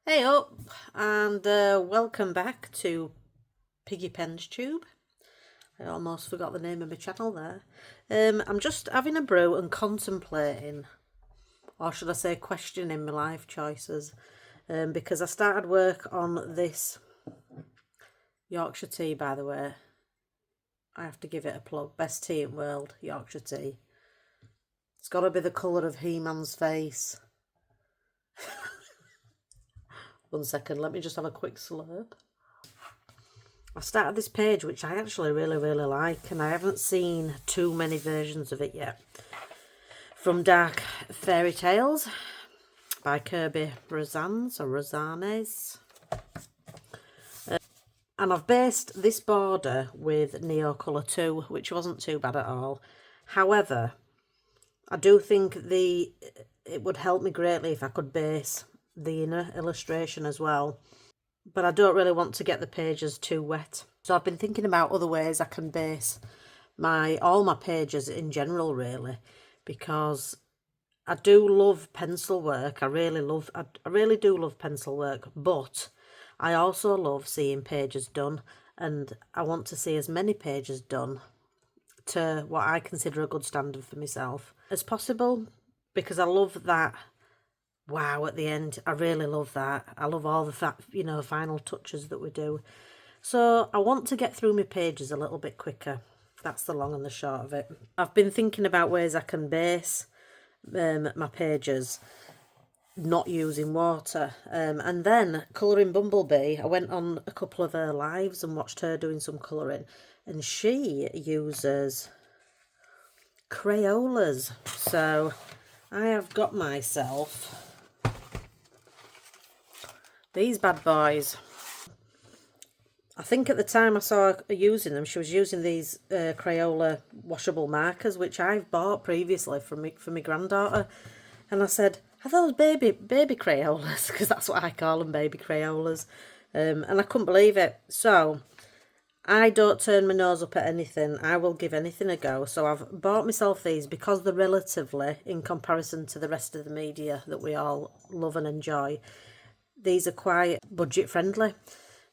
Hey up, and welcome back to Piggy Pen's Tube. I almost forgot the name of my channel there. I'm just having a brew and contemplating, or should I say questioning my life choices, because I started work on this Yorkshire tea, by the way. I have to give it a plug. Best tea in the world, Yorkshire tea. It's got to be the colour of He-Man's face. 1 second, let me just have a quick slurp. I started this page, which I actually really like, and I haven't seen too many versions of it yet. From Dark Fairy Tales by Kirby Rosanes. And I've based this border with Neo Colour 2, which wasn't too bad at all. However, I do think it would help me greatly if I could base the inner illustration as well. But I don't really want to get the pages too wet. So I've been thinking about other ways I can base all my pages in general, really, because I do love pencil work. I really do love pencil work, but I also love seeing pages done, and I want to see as many pages done to what I consider a good standard for myself as possible, because I love that wow at the end. I really love that. I love all the final touches that we do. So I want to get through my pages a little bit quicker. That's the long and the short of it. I've been thinking about ways I can base my pages not using water, and then colouring Bumblebee. I went on a couple of her lives and watched her doing some colouring, and she uses Crayolas. So I have got myself these bad boys. I think at the time I saw her using them, she was using these Crayola washable markers, which I've bought previously for my granddaughter. And I said, are those baby Crayolas? Because that's what I call them, baby Crayolas. And I couldn't believe it. So I don't turn my nose up at anything. I will give anything a go. So I've bought myself these because they're relatively, in comparison to the rest of the media that we all love and enjoy, these are quite budget friendly.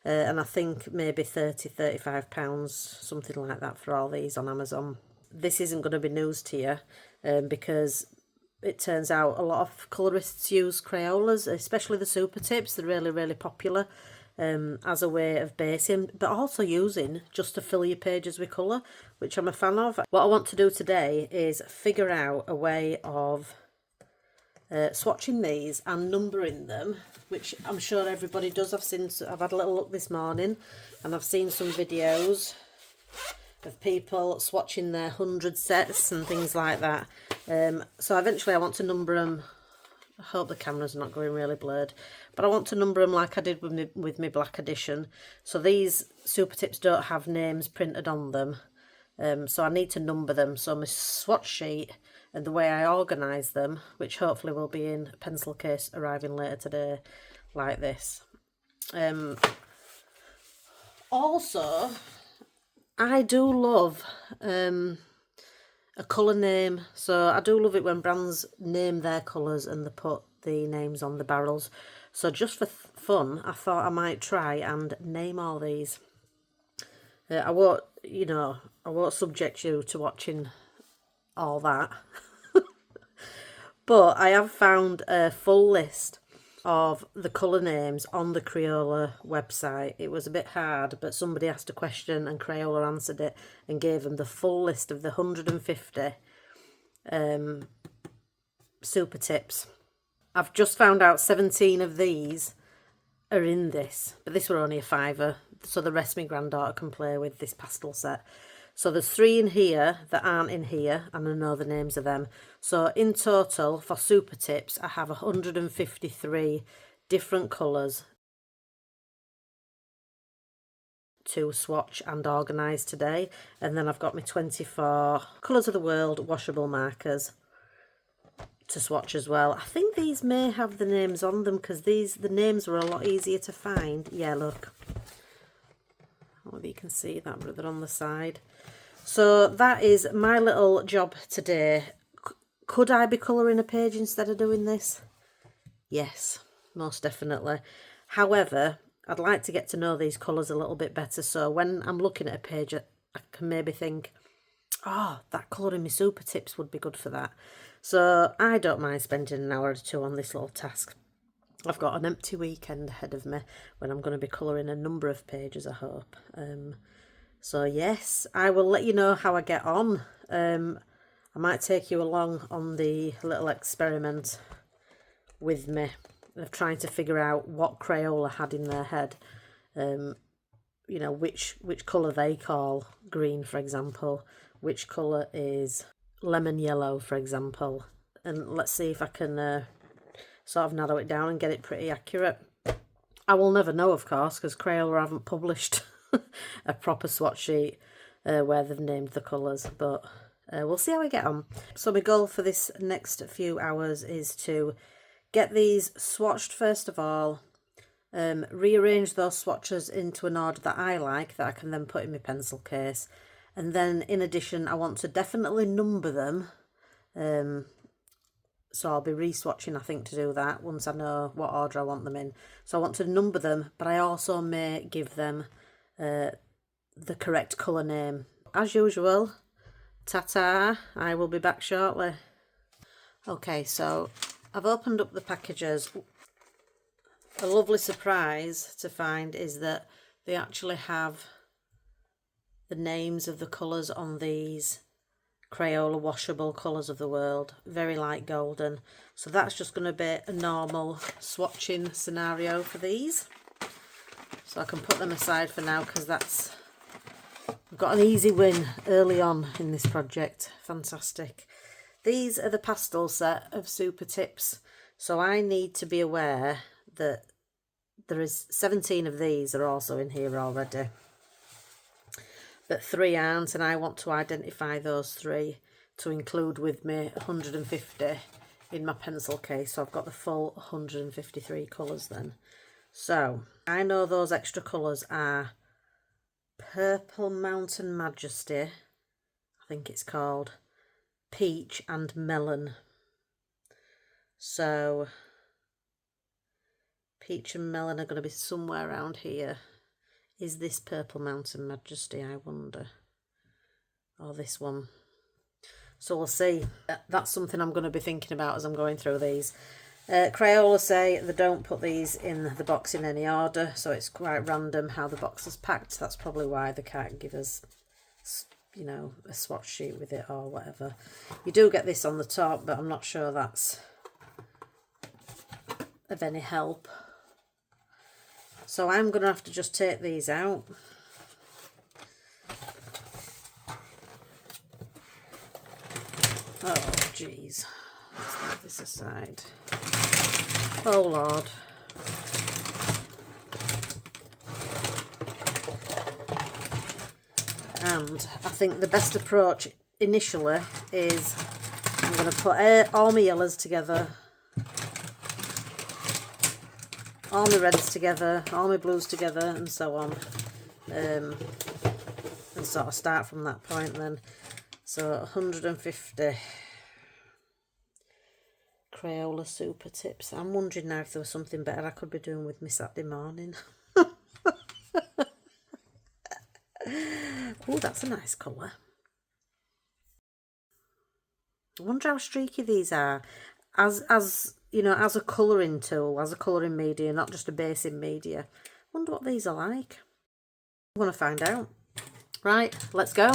And I think maybe £30–35, something like that for all these on Amazon. This isn't going to be news to you, because it turns out a lot of colourists use Crayolas, especially the super tips. They're really popular as a way of basing, but also using just to fill your pages with colour, which I'm a fan of. What I want to do today is figure out a way of swatching these and numbering them, which I'm sure everybody does. I've had a little look this morning, and I've seen some videos of people swatching their 100 sets and things like that. So eventually I want to number them. I hope the camera's not going really blurred, but I want to number them like I did with my black edition. So these super tips don't have names printed on them, so I need to number them. So my swatch sheet and the way I organise them, which hopefully will be in a pencil case arriving later today, like this. Also, I do love a colour name. So I do love it when brands name their colours and they put the names on the barrels. So just for fun, I thought I might try and name all these. I won't subject you to watching all that. But I have found a full list of the colour names on the Crayola website. It was a bit hard, but somebody asked a question and Crayola answered it and gave them the full list of the 150 super tips. I've just found out 17 of these are in this, but this were only a £5, so the rest my granddaughter can play with, this pastel set. So there's 3 in here that aren't in here, and I know the names of them. So in total, for super tips, I have 153 different colours to swatch and organise today. And then I've got my 24 Colours of the World washable markers to swatch as well. I think these may have the names on them, because the names were a lot easier to find. Yeah, look. I don't know if you can see that, but they're on the side. So that is my little job today. Could I be colouring a page instead of doing this? Yes. most definitely. However, I'd like to get to know these colours a little bit better, so when I'm looking at a page, I can maybe think, oh, that colour in my Super Tips would be good for that. So I don't mind spending an hour or two on this little task. I've got an empty weekend ahead of me when I'm going to be colouring a number of pages, I hope. So yes, I will let you know how I get on. I might take you along on the little experiment with me of trying to figure out what Crayola had in their head. You know, which colour they call green, for example, which colour is lemon yellow, for example. And let's see if I can sort of narrow it down and get it pretty accurate. I will never know, of course, because Crayola haven't published a proper swatch sheet where they've named the colours, but we'll see how we get on. So my goal for this next few hours is to get these swatched first of all, rearrange those swatches into an order that I like, that I can then put in my pencil case, and then in addition I want to definitely number them. So I'll be re-swatching, I think, to do that once I know what order I want them in. So I want to number them, but I also may give them the correct colour name. As usual, ta-ta, I will be back shortly. Okay, so I've opened up the packages. A lovely surprise to find is that they actually have the names of the colours on these Crayola washable colours of the world, very light golden. So that's just going to be a normal swatching scenario for these. So I can put them aside for now because I've got an easy win early on in this project. Fantastic. These are the pastel set of Super Tips. So I need to be aware that there is 17 of these are also in here already, but 3 aren't, and I want to identify those 3 to include with me 150 in my pencil case. So I've got the full 153 colours then. So I know those extra colours are Purple Mountain Majesty, I think it's called, Peach and Melon. So Peach and Melon are going to be somewhere around here. Is this Purple Mountain Majesty, I wonder? Or this one? So we'll see. That's something I'm going to be thinking about as I'm going through these. Crayola say they don't put these in the box in any order, so it's quite random how the box is packed. That's probably why they can't give us, you know, a swatch sheet with it or whatever. You do get this on the top, but I'm not sure that's of any help. So I'm going to have to just take these out. Oh, jeez. Let's move this aside. Oh, Lord. And I think the best approach initially is I'm going to put all my yellows together, all my reds together, all my blues together, and so on. And sort of start from that point then. So 150 Crayola Super Tips. I'm wondering now if there was something better I could be doing with my Saturday morning. Oh, that's a nice colour. I wonder how streaky these are. As you know, as a colouring tool, as a colouring media, not just a basing media. I wonder what these are like. I want to find out. Right, let's go.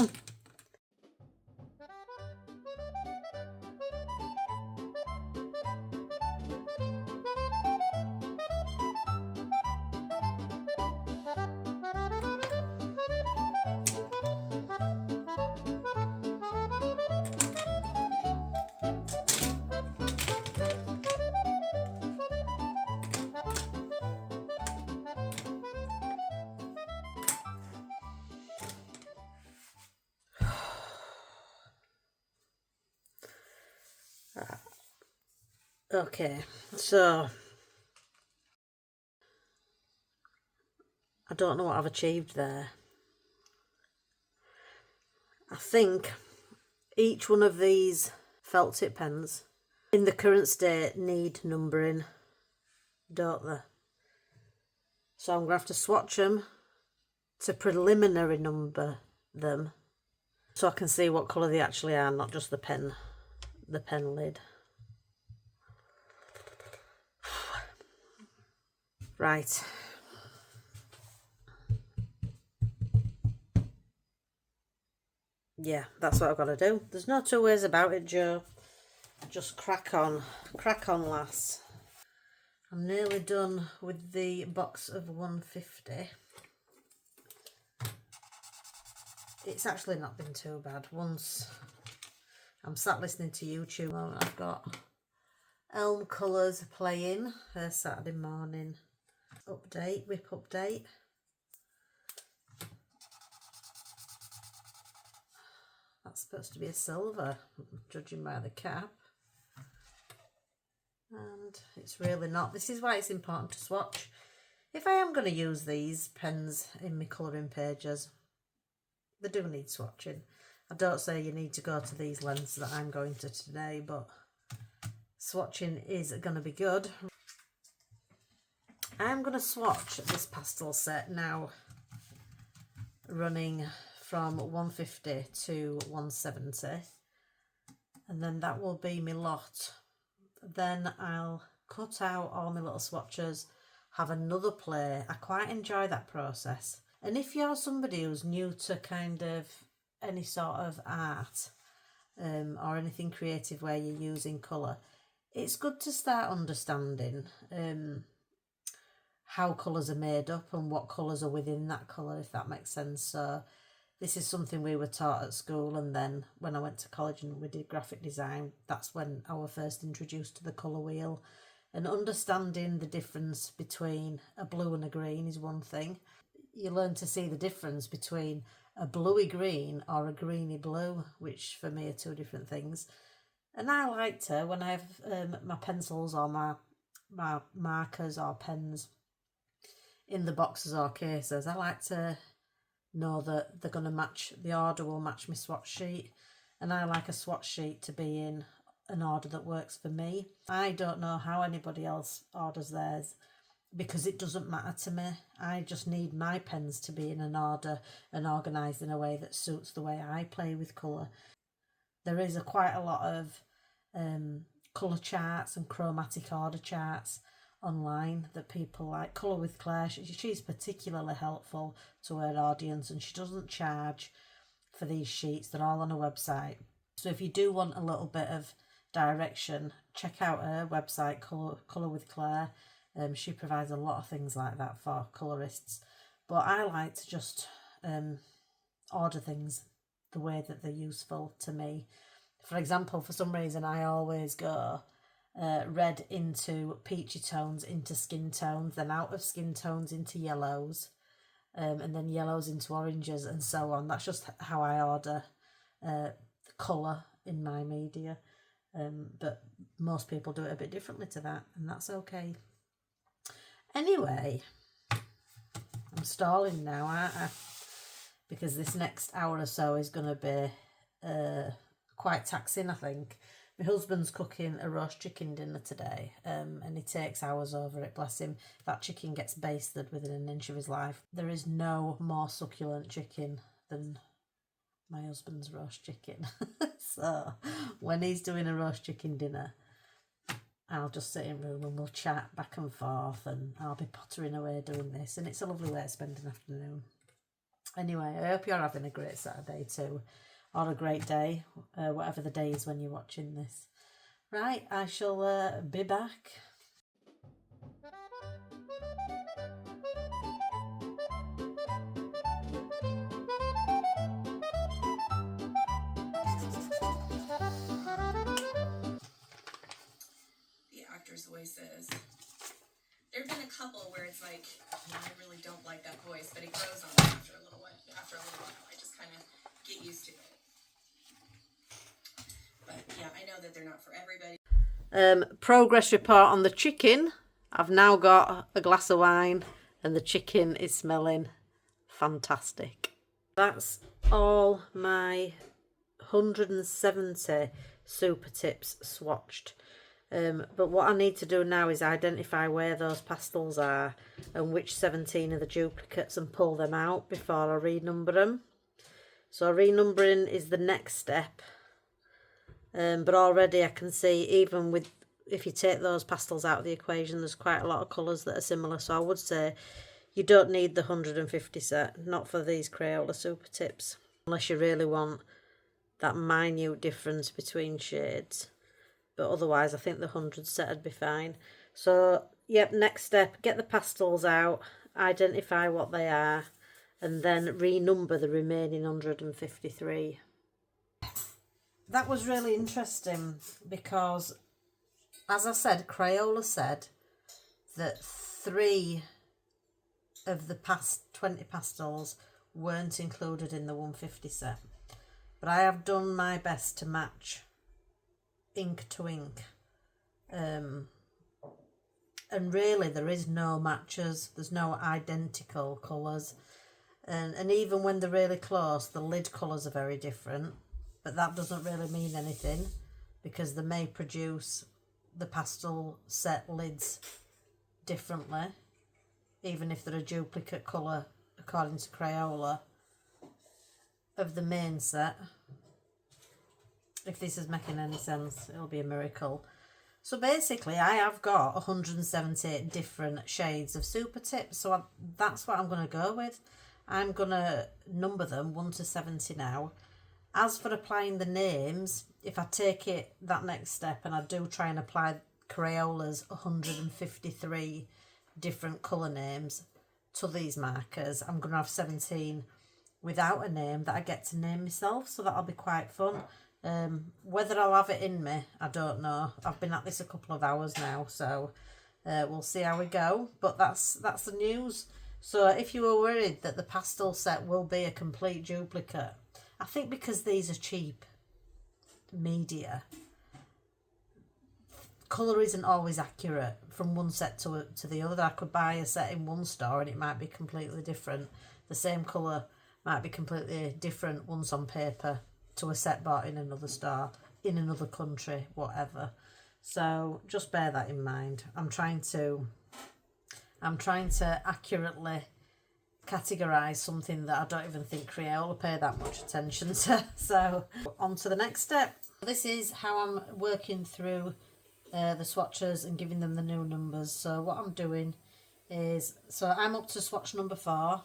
Okay, so I don't know what I've achieved there. I think each one of these felt tip pens in the current state need numbering. don't they? So I'm going to have to swatch them to preliminary number them so I can see what colour they actually are, not just the pen lid. Right. Yeah, that's what I've got to do. There's no two ways about it, Joe. Just crack on. Crack on, lass. I'm nearly done with the box of 150. It's actually not been too bad. Once I'm sat listening to YouTube, I've got Elm Colours playing her Saturday morning update, whip update. That's supposed to be a silver, judging by the cap. And it's really not. This is why it's important to swatch. If I am going to use these pens in my colouring pages, they do need swatching. I don't say you need to go to these lengths that I'm going to today, but swatching is going to be good. I'm going to swatch this pastel set now, running from 150 to 170, and then that will be my lot. Then I'll cut out all my little swatches, have another play. I quite enjoy that process. And if you're somebody who's new to kind of any sort of art or anything creative where you're using colour, it's good to start understanding how colours are made up and what colours are within that colour, if that makes sense. So this is something we were taught at school, and then when I went to college and we did graphic design, that's when I was first introduced to the colour wheel. And understanding the difference between a blue and a green is one thing. You learn to see the difference between a bluey green or a greeny blue, which for me are two different things. And I like to, when I have my pencils or my markers or pens in the boxes or cases, I like to know that they're going to match, the order will match my swatch sheet, and I like a swatch sheet to be in an order that works for me. I don't know how anybody else orders theirs because it doesn't matter to me. I just need my pens to be in an order and organised in a way that suits the way I play with colour. There is quite a lot of colour charts and chromatic order charts online that people like. Colour with Claire, she's particularly helpful to her audience, and she doesn't charge for these sheets. They're all on a website. So if you do want a little bit of direction, check out her website, Colour with Claire. She provides a lot of things like that for colourists. But I like to just order things the way that they're useful to me. For example, for some reason I always go red into peachy tones, into skin tones, then out of skin tones into yellows, and then yellows into oranges, and so on. That's just how I order the colour in my media, but most people do it a bit differently to that, and that's okay. Anyway, I'm stalling now, aren't I? Because this next hour or so is going to be quite taxing, I think. My husband's cooking a roast chicken dinner today, and he takes hours over it, bless him. That chicken gets basted within an inch of his life. There is no more succulent chicken than my husband's roast chicken. So when he's doing a roast chicken dinner, I'll just sit in room and we'll chat back and forth, and I'll be pottering away doing this, and it's a lovely way to spend an afternoon. Anyway, I hope you're having a great Saturday too, or a great day, whatever the day is when you're watching this. Right, I shall be back. The actor's voices. There have been a couple where it's like, I really don't like that voice, but it grows on me after a little while. I just kind of get used to it. But yeah, I know that they're not for everybody. Progress report on the chicken. I've now got a glass of wine and the chicken is smelling fantastic. That's all my 170 super tips swatched. But what I need to do now is identify where those pastels are and which 17 are the duplicates and pull them out before I renumber them. So renumbering is the next step. But already I can see, even with, if you take those pastels out of the equation, there's quite a lot of colours that are similar. So I would say you don't need the 150 set, not for these Crayola Super Tips, unless you really want that minute difference between shades. But otherwise I think the 100 set would be fine. So yep, next step, get the pastels out, identify what they are, and then renumber the remaining 153. That was really interesting because, as I said, Crayola said that 3 of the past 20 pastels weren't included in the 150 set. But I have done my best to match ink to ink. And really there is no matches. There's no identical colours. And even when they're really close, the lid colours are very different. But that doesn't really mean anything because they may produce the pastel set lids differently, even if they're a duplicate colour according to Crayola of the main set. If this is making any sense, it'll be a miracle. So basically I have got 178 different shades of Super Tips, so that's what I'm going to go with. I'm going to number them 1 to 70 now. As for applying the names, if I take it that next step and I do try and apply Crayola's 153 different colour names to these markers, I'm going to have 17 without a name that I get to name myself, so that'll be quite fun. Whether I'll have it in me, I don't know. I've been at this a couple of hours now, so we'll see how we go. But that's the news. So if you were worried that the pastel set will be a complete duplicate, I think because these are cheap media, colour isn't always accurate from one set to the other. I could buy a set in one store and it might be completely different. The same colour might be completely different once on paper to a set bought in another store, in another country, whatever. So just bear that in mind. I'm trying to accurately categorise something that I don't even think Crayola pay that much attention to. So on to the next step. This is how I'm working through the swatches and giving them the new numbers. So what I'm doing is, so I'm up to swatch number 4,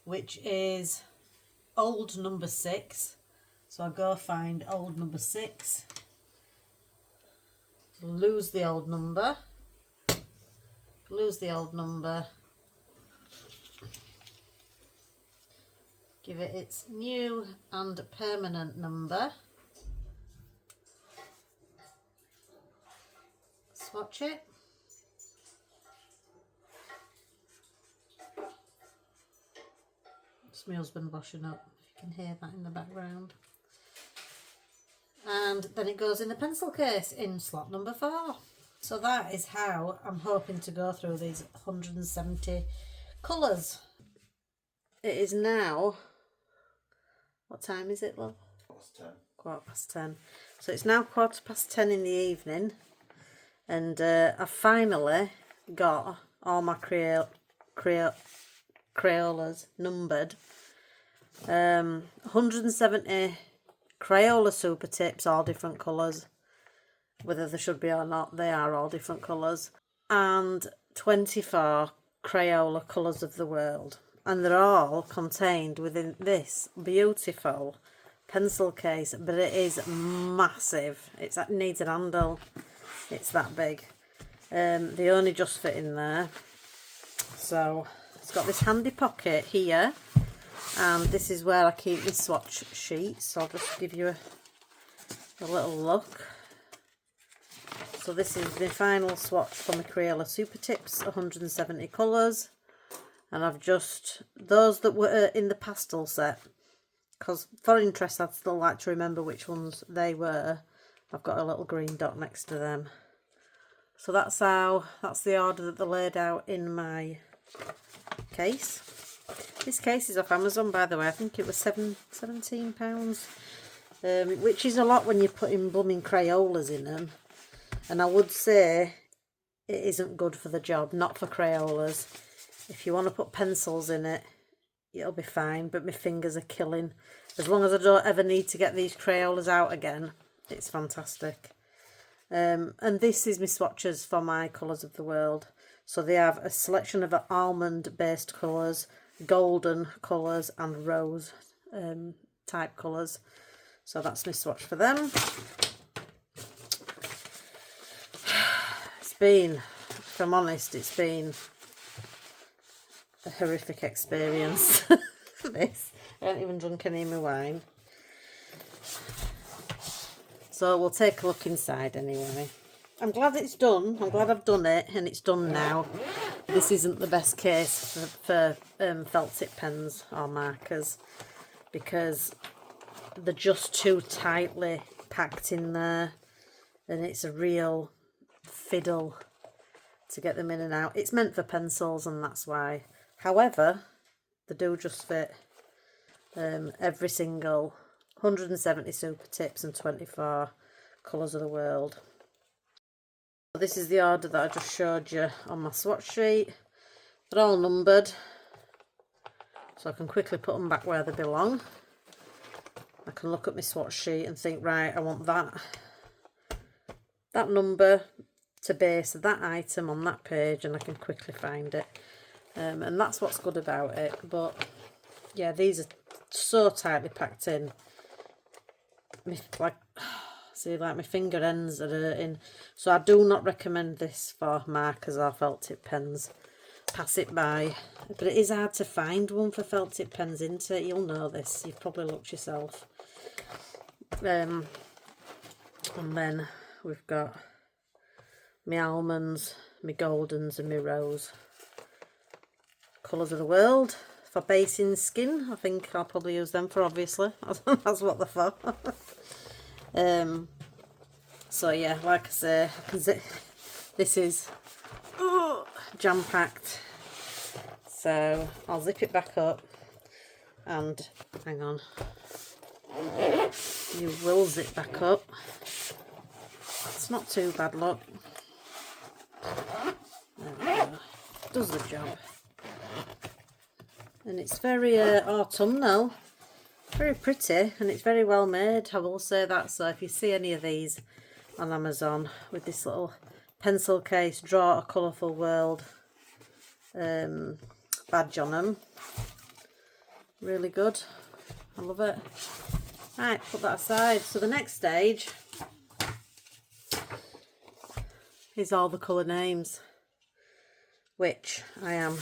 which is old number 6. So I'll go find old number 6, lose the old number, give it its new and permanent number, swatch it, it's my husband washing up, if you can hear that in the background. And then it goes in the pencil case in slot number 4. So that is how I'm hoping to go through these 170 colours. It is now, what time is it, love? 10:15. So it's now 10:15 in the evening, and I've finally got all my Crayolas numbered. 170 Crayola Super Tips, all different colours. Whether they should be or not, they are all different colours. And 24 Crayola Colours of the World. And they're all contained within this beautiful pencil case. But it is massive. It needs an handle. It's that big. They only just fit in there. So it's got this handy pocket here. And this is where I keep my swatch sheets. So I'll just give you a little look. So this is my final swatch for my Crayola Super Tips, 170 colours. And I've just, those that were in the pastel set, because for interest I'd still like to remember which ones they were. I've got a little green dot next to them. So that's the order that they're laid out in my case. This case is off Amazon, by the way. I think it was £17, which is a lot when you're putting blooming Crayolas in them. And I would say it isn't good for the job, not for Crayolas. If you want to put pencils in it, it'll be fine, but my fingers are killing. As long as I don't ever need to get these Crayolas out again, it's fantastic. And this is my swatches for my Colours of the World. So they have a selection of almond based colours, golden colours and rose type colours. So that's my swatch for them. It's been, if I'm honest, it's been a horrific experience. This. I haven't even drunk any of my wine. So we'll take a look inside anyway. I'm glad it's done. I'm glad I've done it and it's done now. This isn't the best case for felt tip pens or markers because they're just too tightly packed in there and it's a real fiddle to get them in and out. It's meant for pencils and that's why. However, they do just fit every single 170 super tips and 24 Colours of the World. This is the order that I just showed you on my swatch sheet. They're all numbered, so I can quickly put them back where they belong. I can look at my swatch sheet and think, right, I want that number to base that item on that page, and I can quickly find it. And that's what's good about it. But yeah, these are so tightly packed in. See, like my finger ends are hurting. So I do not recommend this for markers or felt tip pens. Pass it by. But it is hard to find one for felt tip pens, isn't it? You'll know this. You've probably looked yourself. And then we've got my almonds, my goldens and my rose. Colours of the World. For basing skin, I think I'll probably use them for, obviously. That's what they're for. So yeah, like I say, this is jam-packed. So I'll zip it back up and hang on. You will zip back up. It's not too bad, look. There we go. Does the job. And it's very autumnal, very pretty, and it's very well made, I will say that. So if you see any of these on Amazon with this little pencil case, draw a colourful world badge on them, really good. I love it. Right, put that aside. So the next stage is all the colour names, which I am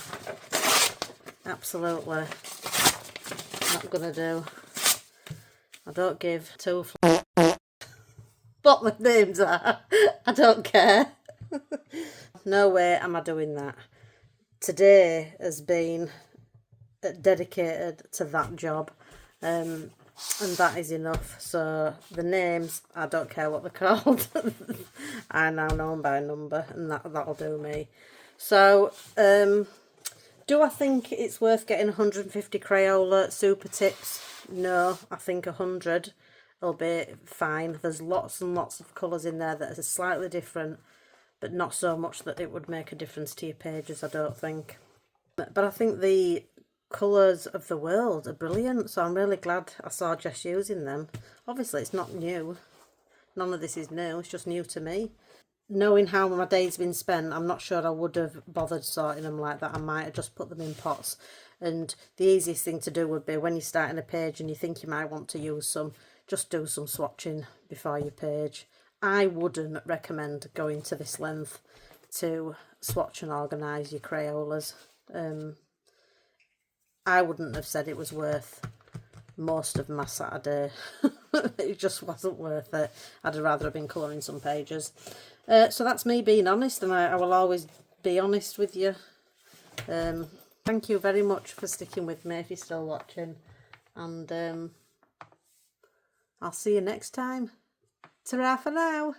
absolutely not gonna do. I don't give two what the names are. I don't care. No way am I doing that. Today has been dedicated to that job, and that is enough. So the names, I don't care what they're called. I now know them by number, and that'll do me. So do I think it's worth getting 150 Crayola super tips? No, I think 100 will be fine. There's lots and lots of colours in there that are slightly different, but not so much that it would make a difference to your pages, I don't think. But I think the Colours of the World are brilliant, so I'm really glad I saw Jess using them. Obviously it's not new. None of this is new, it's just new to me. Knowing how my day's been spent, I'm not sure I would have bothered sorting them like that. I might have just put them in pots. And the easiest thing to do would be when you're starting a page and you think you might want to use some, just do some swatching before your page. I wouldn't recommend going to this length to swatch and organise your Crayolas. I wouldn't have said it was worth most of my Saturday. It just wasn't worth it. I'd rather have been colouring some pages. So that's me being honest, and I will always be honest with you. Thank you very much for sticking with me if you're still watching, and I'll see you next time. Ta-ra for now.